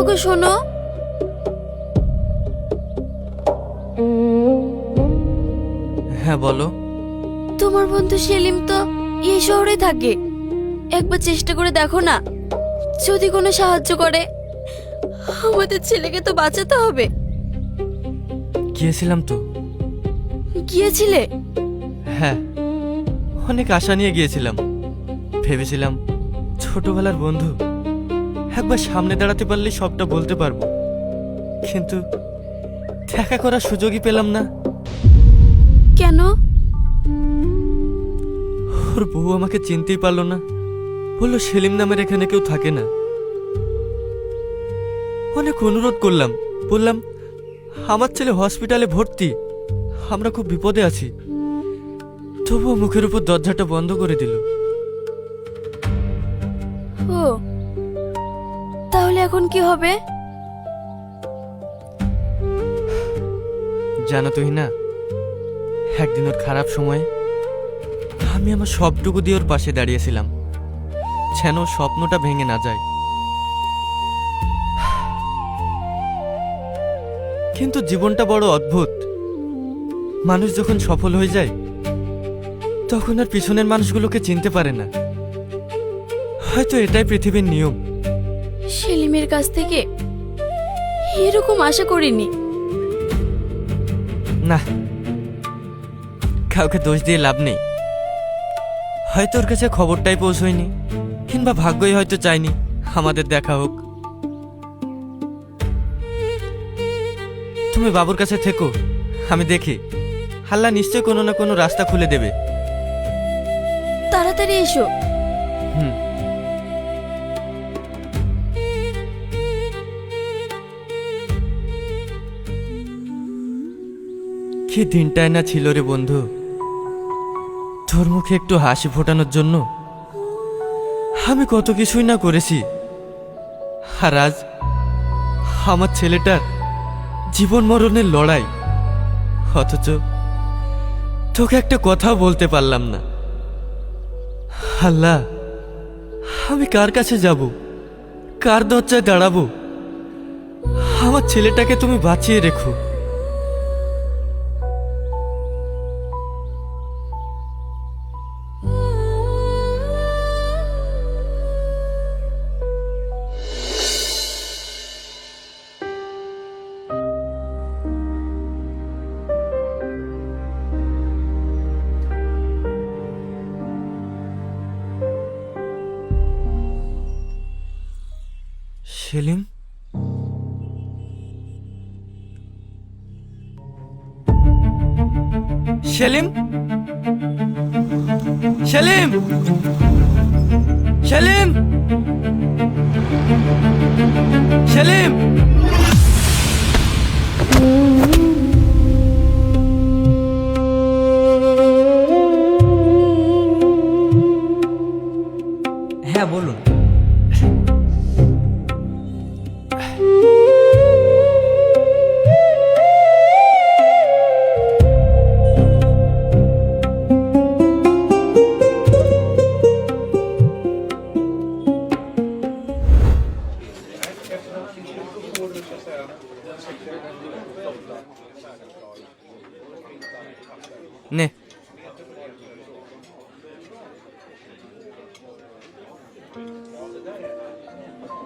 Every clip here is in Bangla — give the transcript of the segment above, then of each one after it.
ওকে শোনো। হ্যাঁ বলো। তোমার বন্ধু সেলিম তো এই শহরে থাকে, একবার চেষ্টা করে দেখো না, যদি কোনো সাহায্য করে। আমাদের ছেলেকে তো বাঁচাতে হবে। গিয়েছিলাম তো। গিয়েছিলে? হ্যাঁ, অনেক আশা নিয়ে গিয়েছিলাম। ভেবেছিলাম ছোটবেলার বন্ধু, একবার সামনে দাঁড়াতে পারলে সবটা বলতে পারবো, কিন্তু দেখা করার সুযোগই পেলাম না। কেন? ওর বউ আমাকে চিনতেই পারলো না, বললো সেলিম নামের এখানে কেউ থাকে না। অনেক অনুরোধ করলাম, বললাম আমার ছেলে হসপিটালে ভর্তি, আমরা খুব বিপদে আছি, তবুও মুখের উপর দরজাটা বন্ধ করে দিল। ও, তাহলে এখন কি হবে? জানো তুই না, একদিন ওর খারাপ সময়ে আমি আমার সবটুকু দিয়ে ওর পাশে দাঁড়িয়েছিলাম, যেন ওর স্বপ্নটা ভেঙে না যায়। কিন্তু জীবনটা বড় অদ্ভুত। মানুষ যখন সফল হয়ে যায়, তখন আর পিছনের মানুষগুলোকে চিনতে পারে না। হয়তো এটাই পৃথিবীর নিয়ম। সেলিমের কাছ থেকে এরকম আশা করিনি। না, কাউকে দোষ দিয়ে লাভ নেই। হয়তো ওর কাছে খবরটাই পৌঁছয়নি, কিংবা ভাগ্যই হয়তো চায়নি আমাদের দেখা হোক। তুমি বাবুর কাছে থেকো, আমি দেখি, আল্লাহ নিশ্চয় কোনো না কোনো রাস্তা খুলে দেবে। তাড়াতাড়ি এসো। হুম। কি দিনটাই না ছিল রে বন্ধু, তোর মুখে একটু হাসি ফোটানোর জন্য আমি কত কিছুই না করেছি। আর আজ আমার ছেলেটার জীবন মরণের লড়াই, অথচ তোকে একটা কথাও বলতে পারলাম না। আল্লাহ, আমি কার কাছে যাব, কার দরজায় দাঁড়াবো? আমার ছেলেটাকে তুমি বাঁচিয়ে রেখো। সেলিম, সেলিম, সেলিম, সেলিম, সেলিম। হ্যাঁ বলুন। নে,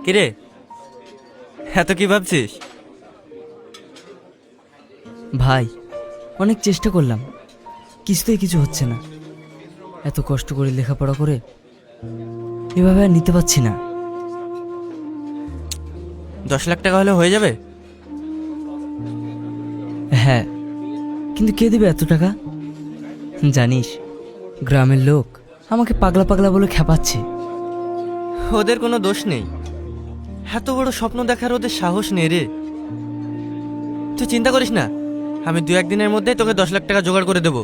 কিরে এত কি ভাবছিস? ভাই, অনেক চেষ্টা করলাম, কিছুতেই কিছু হচ্ছে না। এত কষ্ট করে লেখাপড়া করে এভাবে আর নিতে পারছি না। 10 লাখ টাকা হলে হয়ে যাবে? হ্যাঁ, কিন্তু কে দেবে এত টাকা? জানিস, গ্রামের লোক আমাকে পাগলা পাগলা বলে খেপাচ্ছে। ওদের কোনো দোষ নেই, এত বড় স্বপ্ন দেখার ওদের সাহস নেই রে। তুই চিন্তা করিস না, আমি 2-1 দিনের মধ্যে তোকে 10 লাখ টাকা জোগাড় করে দেব,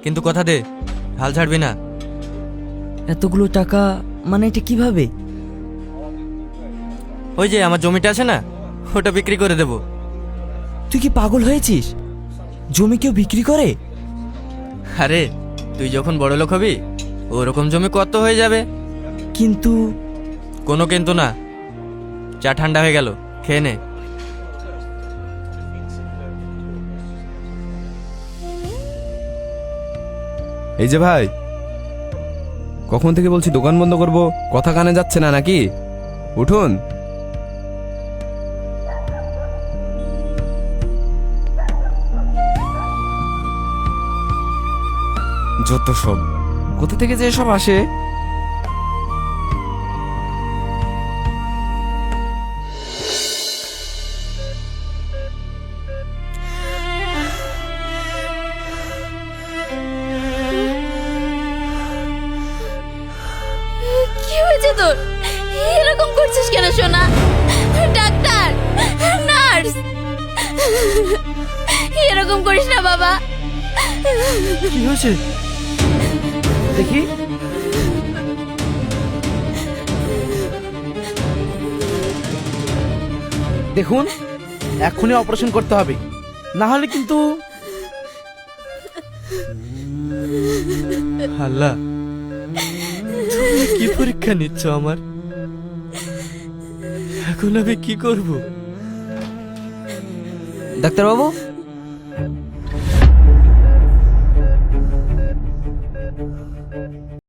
কিন্তু কথা দে, হাল ছাড়বি না। এতগুলো টাকা মানে এটা কিভাবে? ওই যে আমার জমিটা আছে না, ওটা বিক্রি করে দেব। তুই কি পাগল হয়েছিস? জমি কেউ বিক্রি করে? আরে তুই যখন বড় লোক হবি, ওরকম জমি কত হয়ে যাবে। কিন্তু কোনো কিন্তু না, চা ঠান্ডা হয়ে গেল, খেয়ে নে। এই যে ভাই, কখন থেকে বলছি দোকান বন্ধ করব, কথা কানে যাচ্ছে না নাকি? উঠুন। যত সব, কোথা থেকে যে সব আসে। কি হয়েছে তোর? এরকম করছিস কেন সোনা? ডাক্তার, নার্স, এরকম করিস না বাবা। কি হয়েছে দেখি। দেখুন, এখনই অপারেশন করতে হবে, না হলে কিন্তু। আল্লাহ, তুমি কি পরীক্ষা নিচ্ছ আমার? এখন আমি কি করব? ডাক্তারবাবু,